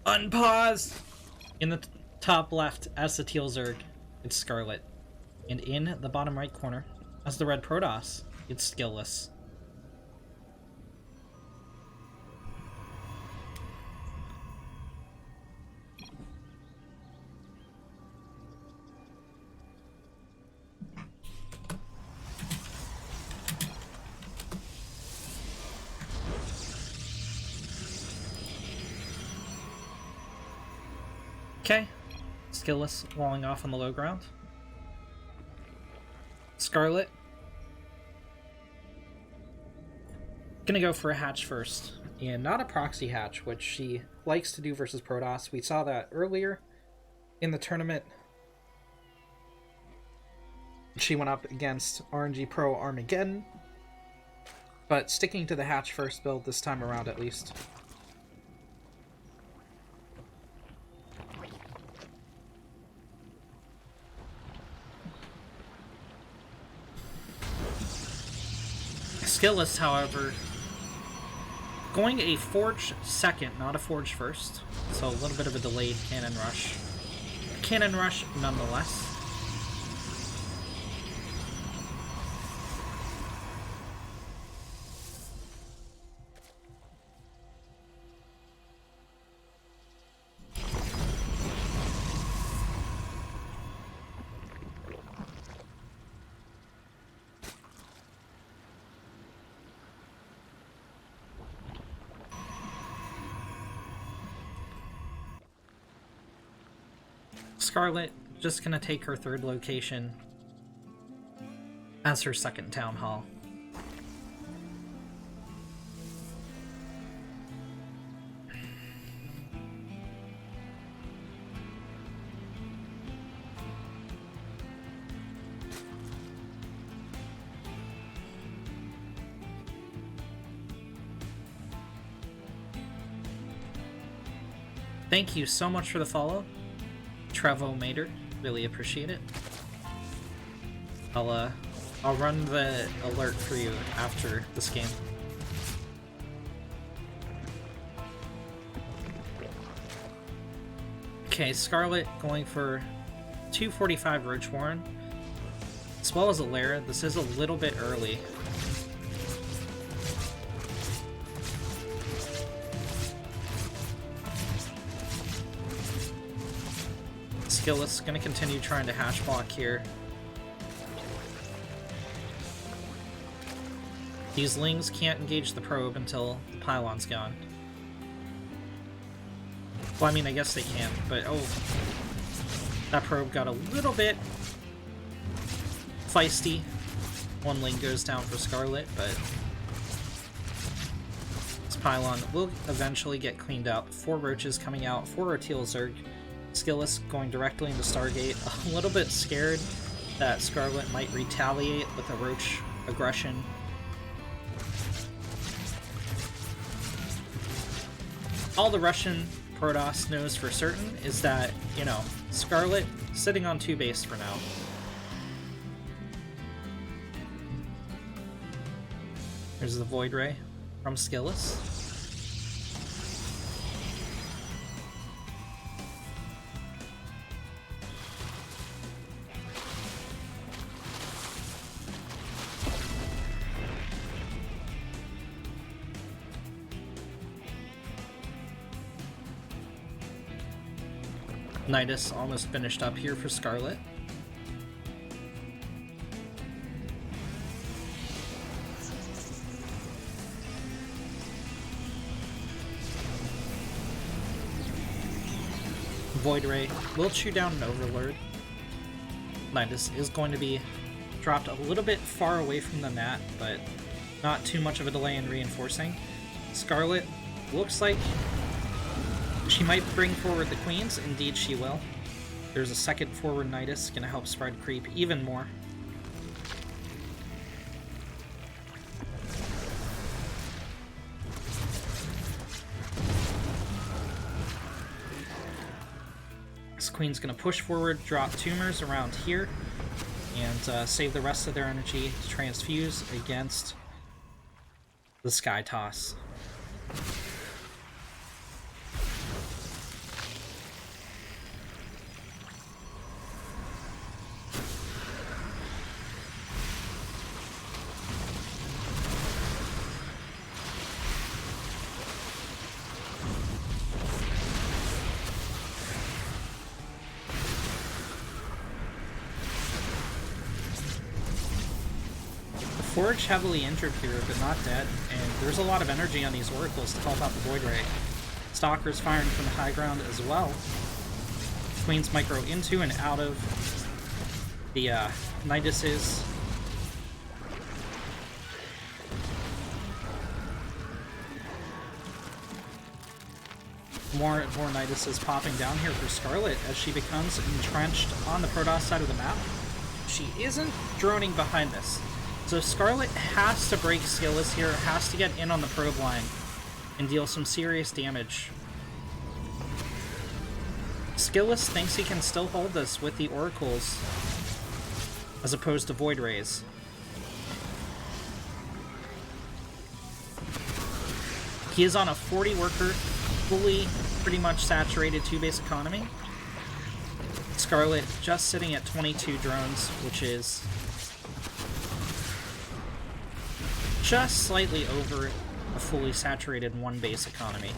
Unpause! In the top left, as the teal Zerg, it's Scarlett. And in the bottom right corner, as the red Protoss, it's Skillous. Okay, Skillous walling off on the low ground. Scarlett gonna go for a hatch first, and not a proxy hatch, which she likes to do versus Protoss. We saw that earlier in the tournament. She went up against RNG Pro Armageddon, but sticking to the hatch first build this time around at least. Skillous, however, going a Forge second, not a Forge first, so a little bit of a delayed cannon rush. Cannon rush nonetheless. Scarlett just gonna take her third location as her second town hall. Thank you so much for the follow, Trevo Mater. Really appreciate it. I'll run the alert for you after this game. Okay, Scarlett going for 245 Roach Warren, as well as a Lair. This is a little bit early. Skillous going to continue trying to hatch block here. These Lings can't engage the probe until the pylon's gone. Well, I mean, I guess they can, but oh, that probe got a little bit feisty. One Ling goes down for Scarlett, but this pylon will eventually get cleaned up. 4 Roaches coming out, 4 Teal Zerg. Skillous going directly into Stargate. A little bit scared that Scarlett might retaliate with a Roach aggression. All the Russian Protoss knows for certain is that, you know, Scarlett sitting on 2 base for now. There's the Void Ray from Skillous. Nidus almost finished up here for Scarlett. Void Ray will chew down an Overlord. Nidus is going to be dropped a little bit far away from the Nat, but not too much of a delay in reinforcing. Scarlett looks like she might bring forward the Queens. Indeed she will. There's a second forward Nidus, gonna help spread creep even more. This Queen's gonna push forward, drop tumors around here, and save the rest of their energy to transfuse against the Sky Toss. Torch heavily injured here, but not dead, and there's a lot of energy on these oracles to help out the Void Ray. Stalker's firing from the high ground as well. Queens might grow into and out of the Niduses. More and more Niduses popping down here for Scarlett as she becomes entrenched on the Protoss side of the map. She isn't droning behind this. So Scarlett has to break Skillous here, has to get in on the probe line and deal some serious damage. Skillous thinks he can still hold this with the Oracles as opposed to Void Rays. He is on a 40 worker, fully pretty much saturated 2-base economy. Scarlett just sitting at 22 drones, which is just slightly over a fully saturated 1-base economy.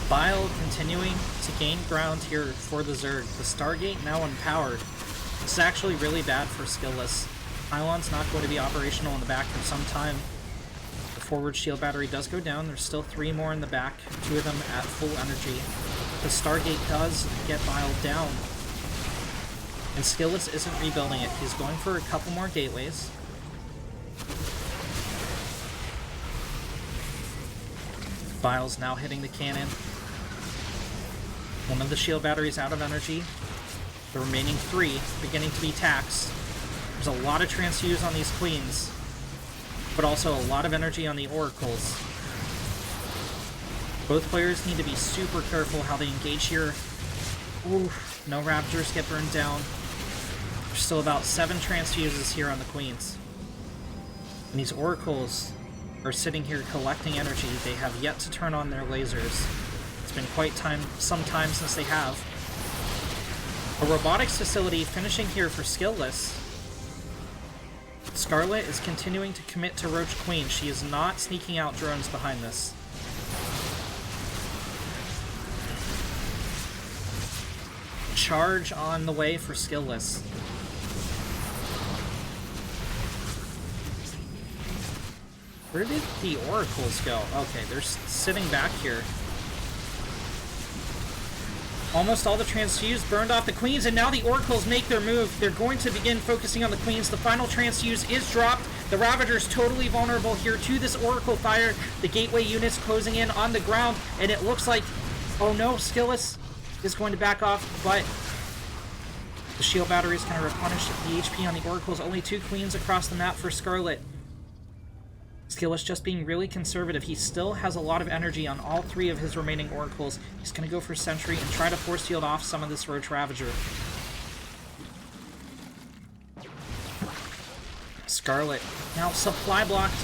Bile continuing to gain ground here for the Zerg. The Stargate now empowered. This is actually really bad for Skillous. Pylon's not going to be operational in the back for some time. The forward shield battery does go down. There's still 3 more in the back, 2 of them at full energy. The Stargate does get Bile down. And Skillous isn't rebuilding it. He's going for a couple more gateways. Bile's now hitting the cannon. One of the shield batteries out of energy. The remaining 3 beginning to be taxed. There's a lot of transfuse on these queens, but also a lot of energy on the oracles. Both players need to be super careful how they engage here. Ooh, no raptors get burned down. There's still about 7 transfuses here on the queens. And these oracles are sitting here collecting energy. They have yet to turn on their lasers. It's been quite some time since they have. A robotics facility finishing here for Skillous. Scarlett is continuing to commit to Roach Queen. She is not sneaking out drones behind this. Charge on the way for Skillous. Where did the oracles go? Okay, they're sitting back here. Almost all the transfuse burned off the queens, and now the oracles make their move. They're going to begin focusing on the queens. The final transfuse is dropped. The Ravager's totally vulnerable here to this oracle fire. The gateway units closing in on the ground, and it looks like, oh no, Skillous is going to back off, but the shield battery is going to replenish the HP on the oracles. Only 2 queens across the map for Scarlett. Skillous just being really conservative. He still has a lot of energy on all 3 of his remaining oracles. He's going to go for Sentry and try to force field off some of this Roach Ravager. Scarlett now supply blocked.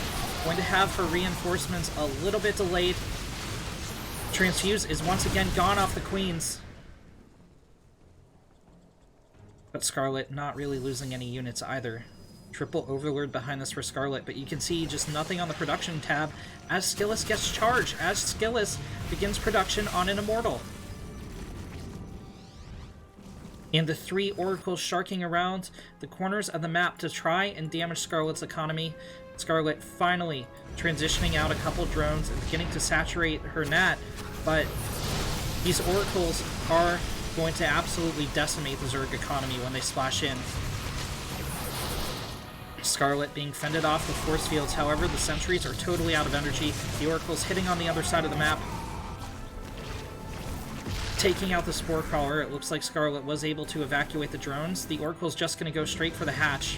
Going to have her reinforcements a little bit delayed. Transfuse is once again gone off the queens. But Scarlett not really losing any units either. Triple Overlord behind this for Scarlett, but you can see just nothing on the production tab as Skillous gets charged, as Skillous begins production on an Immortal. And the 3 oracles sharking around the corners of the map to try and damage Scarlett's economy. Scarlett finally transitioning out a couple drones and beginning to saturate her nat, but these oracles are going to absolutely decimate the Zerg economy when they splash in. Scarlett being fended off with force fields. However, the sentries are totally out of energy. The oracle's hitting on the other side of the map, taking out the Spore Crawler. It looks like Scarlett was able to evacuate the drones. The oracle's just going to go straight for the hatch.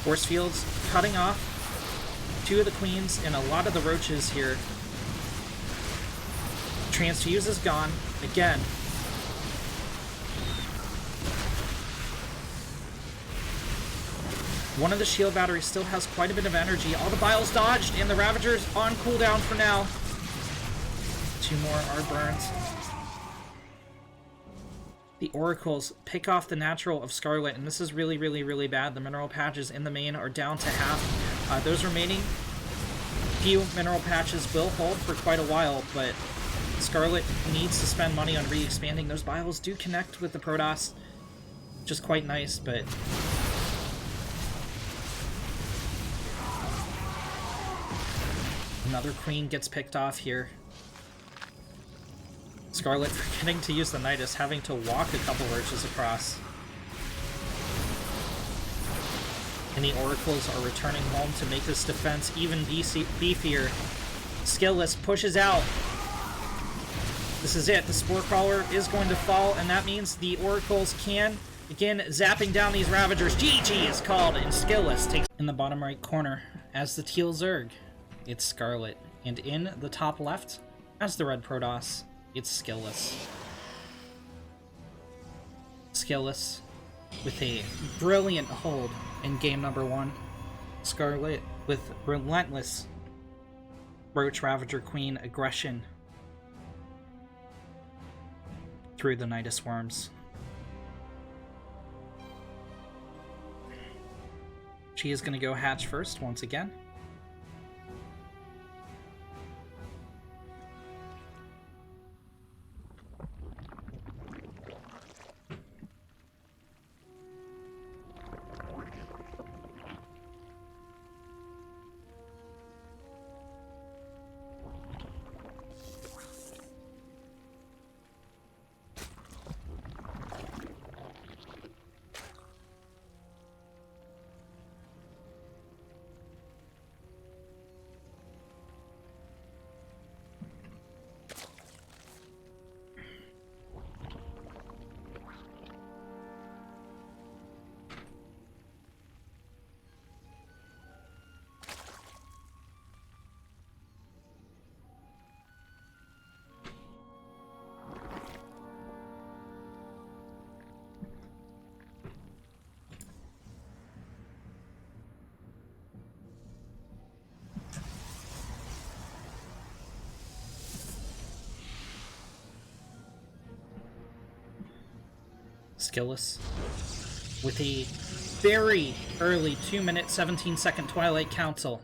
Force fields cutting off 2 of the queens and a lot of the roaches here. Transfuse is gone again. One of the shield batteries still has quite a bit of energy. All the Biles dodged, and the Ravager's on cooldown for now. 2 more are burns. The Oracles pick off the natural of Scarlett, and this is really, really, really bad. The mineral patches in the main are down to half. Those remaining few mineral patches will hold for quite a while, but Scarlett needs to spend money on re-expanding. Those Bibles do connect with the Protoss, which is quite nice, but another Queen gets picked off here. Scarlett forgetting to use the Nidus, having to walk a couple arches across. And the Oracles are returning home to make this defense even beefier. Skillous pushes out. This is it. The Spore Crawler is going to fall, and that means the Oracles can begin zapping down these Ravagers. GG is called, and Skillous takes in the bottom right corner as the Teal Zerg. It's Scarlett. And in the top left, as the red Protoss, it's Skillous. Skillous with a brilliant hold in game number 1. Scarlett with relentless Roach Ravager Queen aggression through the Nidus Worms. She is going to go hatch first once again. Skillous with a very early 2-minute 17-second Twilight Council.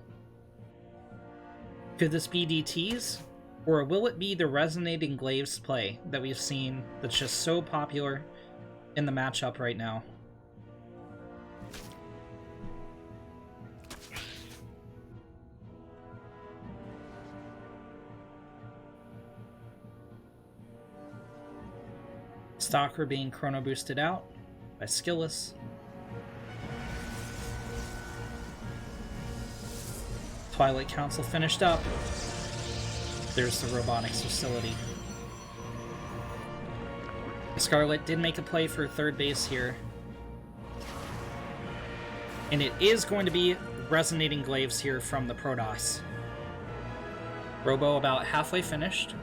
Could this be DTs? Or will it be the Resonating Glaives play that we've seen that's just so popular in the matchup right now? Stalker being chrono boosted out by Skillous. Twilight Council finished up. There's the robotics facility. Scarlett did make a play for third base here. And it is going to be Resonating Glaives here from the Protoss. Robo about halfway finished.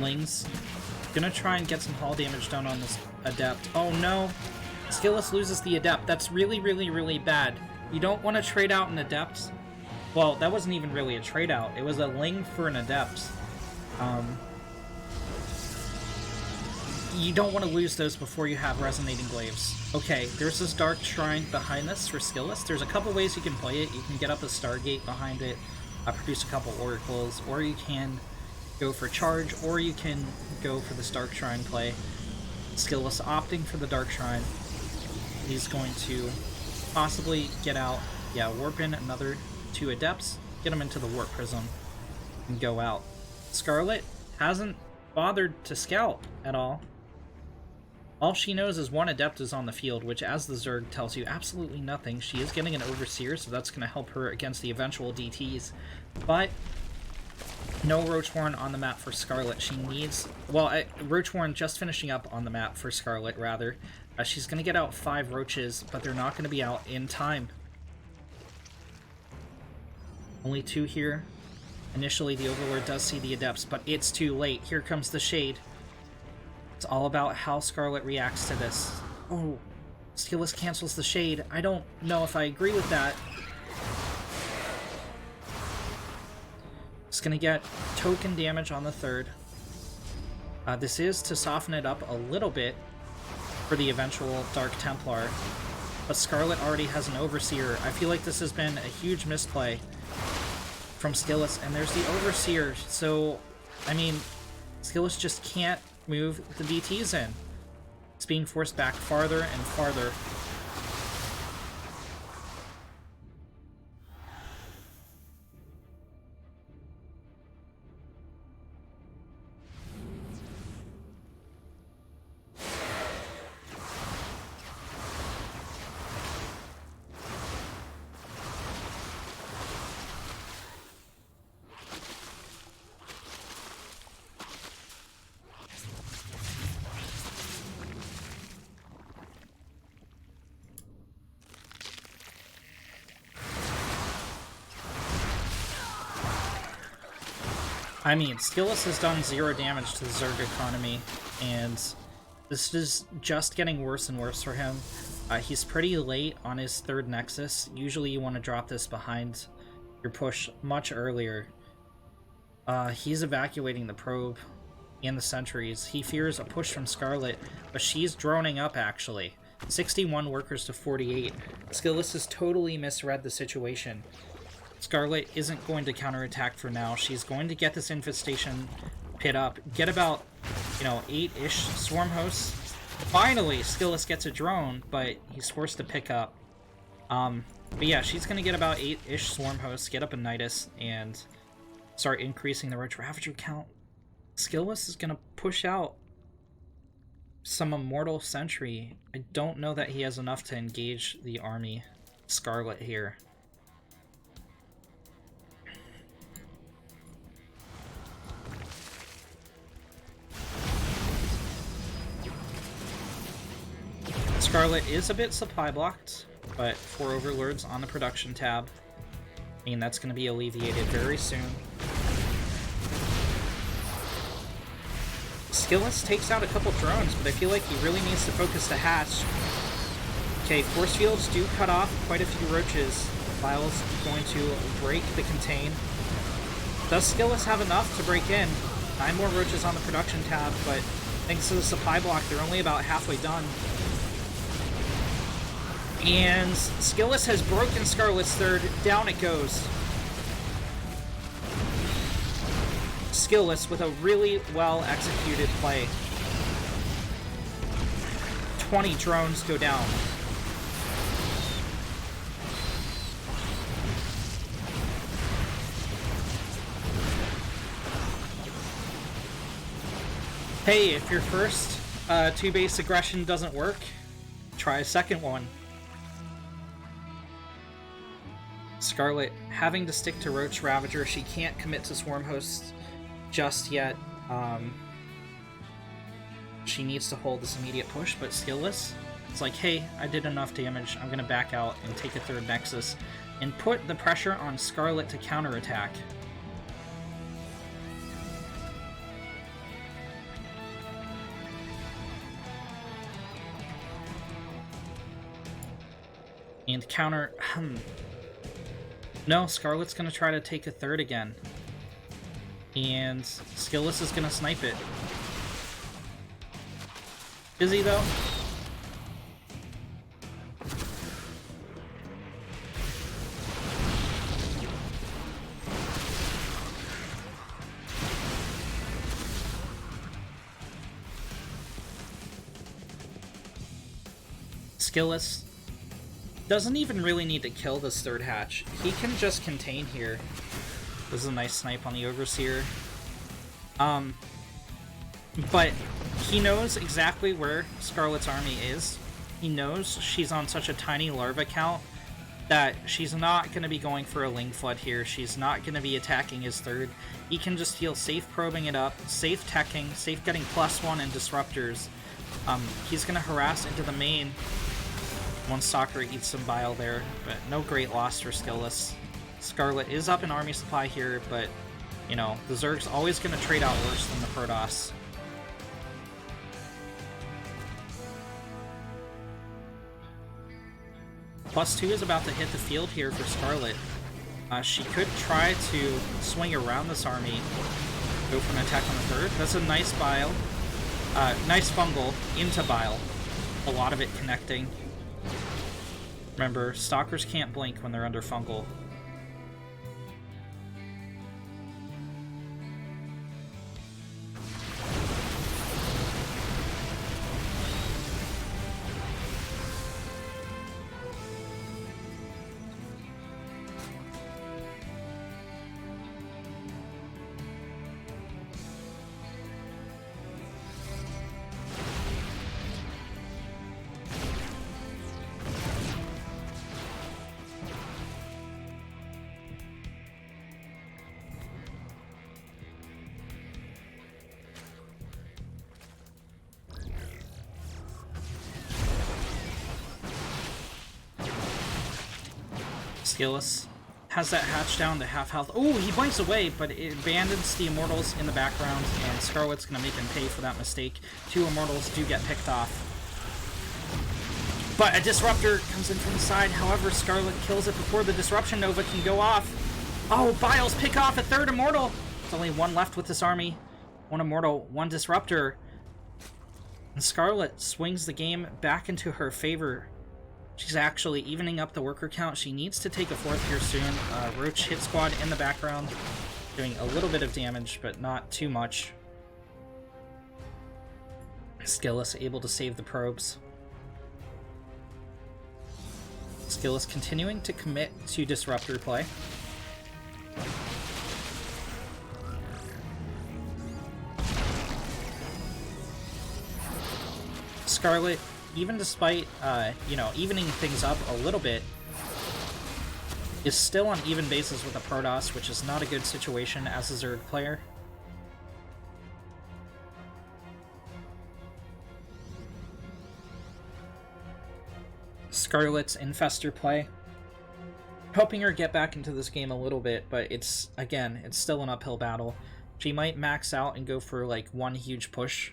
Lings. Gonna try and get some hull damage done on this Adept. Oh no! Skillous loses the Adept. That's really, really, really bad. You don't want to trade out an Adept. Well, that wasn't even really a trade out. It was a Ling for an Adept. You don't want to lose those before you have Resonating Glaives. Okay, there's this Dark Shrine behind this for Skillous. There's a couple ways you can play it. You can get up a Stargate behind it, produce a couple Oracles, or you can go for charge, or you can go for this Dark Shrine play. Skillous opting for the Dark Shrine. He's going to possibly get out, warp in another 2 Adepts, get them into the Warp Prism, and go out. Scarlett hasn't bothered to scout at all. All she knows is 1 Adept is on the field, which, as the Zerg tells you, absolutely nothing. She is getting an Overseer, so that's going to help her against the eventual DTs. But no Roachhorn on the map for Scarlett. She needs... Well, Roachhorn just finishing up on the map for Scarlett, rather. She's going to get out 5 roaches, but they're not going to be out in time. Only 2 here. Initially, the Overlord does see the Adepts, but it's too late. Here comes the Shade. It's all about how Scarlett reacts to this. Oh, Skillous cancels the Shade. I don't know if I agree with that. It's going to get token damage on the 3rd. This is to soften it up a little bit for the eventual Dark Templar, but Scarlett already has an Overseer. I feel like this has been a huge misplay from Skillous, and there's the Overseer, so, I mean, Skillous just can't move the DTs in. It's being forced back farther and farther. I mean, Skillous has done 0 damage to the Zerg economy, and this is just getting worse and worse for him. He's pretty late on his 3rd Nexus. Usually you want to drop this behind your push much earlier. He's evacuating the probe and the sentries. He fears a push from Scarlett, but she's droning up, actually. 61 workers to 48. Skillous has totally misread the situation. Scarlett isn't going to counterattack for now. She's going to get this infestation pit up, get about, 8-ish swarm hosts. Finally, Skillous gets a drone, but he's forced to pick up. But yeah, she's going to get about 8-ish swarm hosts, get up a Nidus, and start increasing the Roach Ravager count. Skillous is going to push out some Immortal Sentry. I don't know that he has enough to engage the army Scarlett here. Scarlett is a bit supply blocked, but 4 Overlords on the production tab. I mean, that's going to be alleviated very soon. Skillous takes out a couple drones, but I feel like he really needs to focus the hatch. Okay, force fields do cut off quite a few roaches. Vile's going to break the contain. Does Skillous have enough to break in? 9 more roaches on the production tab, but thanks to the supply block, they're only about halfway done. And Skillous has broken Scarlett's 3rd. Down it goes. Skillous with a really well-executed play. 20 drones go down. Hey, if your first 2-base aggression doesn't work, try a second one. Scarlett having to stick to Roach Ravager. She can't commit to Swarm Hosts just yet. She needs to hold this immediate push, but Skillous, it's like, hey, I did enough damage. I'm going to back out and take a 3rd Nexus and put the pressure on Scarlett to counterattack. And counter... No, Scarlett's going to try to take a 3rd again. And Skillous is going to snipe it. Is he, though? Skillous doesn't even really need to kill this 3rd hatch. He can just contain here. This is a nice snipe on the Overseer. But he knows exactly where Scarlett's army is. He knows she's on such a tiny larva count that she's not going to be going for a Ling Flood here. She's not going to be attacking his 3rd. He can just feel safe probing it up, safe teching, safe getting +1 and disruptors, He's gonna harass into the main once Soccer eats some bile there, but no great loss for Skillous. Scarlett is up in army supply here, but, you know, the Zerg's always gonna trade out worse than the Protoss. +2 is about to hit the field here for Scarlett. She could try to swing around this army, go for an attack on the third. That's a nice bile. Nice fungal into bile. A lot of it connecting. Remember, stalkers can't blink when they're under fungal. Skillous has that hatch down to half health. Oh, he blinks away, but it abandons the Immortals in the background, and Scarlett's going to make him pay for that mistake. 2 Immortals do get picked off. But a Disruptor comes in from the side. However, Scarlett kills it before the Disruption Nova can go off. Oh, Biles pick off a 3rd Immortal. There's only 1 left with this army. 1 Immortal, 1 Disruptor. And Scarlett swings the game back into her favor. She's actually evening up the worker count. She needs to take a 4th here soon. Roach hit squad in the background, doing a little bit of damage, but not too much. Skillous able to save the probes. Skillous continuing to commit to Disruptor play. Scarlett, even despite, you know, evening things up a little bit, is still on even basis with a Protoss, which is not a good situation as a Zerg player. Scarlett's Infestor play, helping her get back into this game a little bit, but it's, again, it's still an uphill battle. She might max out and go for, like, 1 huge push.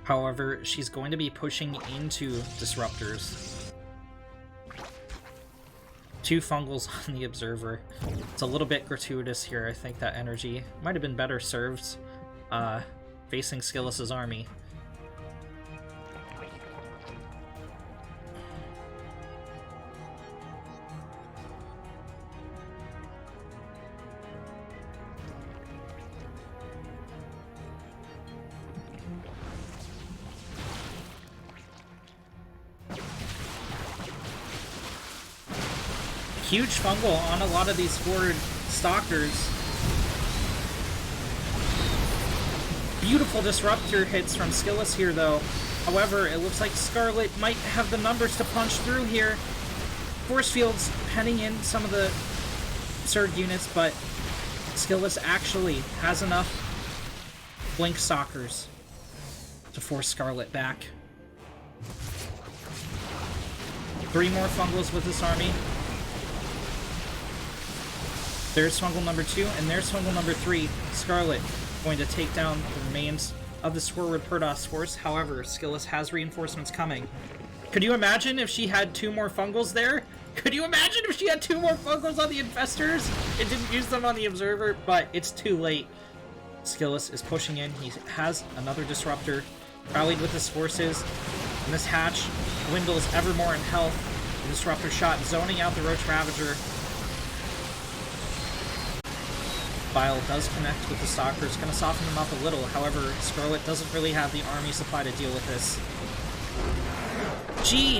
However, she's going to be pushing into Disruptors. 2 fungals on the Observer. It's a little bit gratuitous here. I think that energy might have been better served facing Skillous's army. Huge fungal on a lot of these forward stalkers. Beautiful Disruptor hits from Skillous here, though. However, it looks like Scarlett might have the numbers to punch through here. Force fields penning in some of the Zerg units, but Skillous actually has enough blink stalkers to force Scarlett back. 3 more fungals with this army. There's fungal number 2, and there's fungal number 3. Scarlett going to take down the remains of the forward Protoss force. However, Skillous has reinforcements coming. Could you imagine if she had 2 more fungals there? Could you imagine if she had 2 more fungals on the Infestors? It didn't use them on the Observer, but it's too late. Skillous is pushing in. He has another Disruptor, rallied with his forces, and this hatch dwindles ever more in health. The Disruptor shot zoning out the Roach Ravager. Bile does connect with the Stalkers, going to soften them up a little. However, Scarlett doesn't really have the army supply to deal with this. Gee,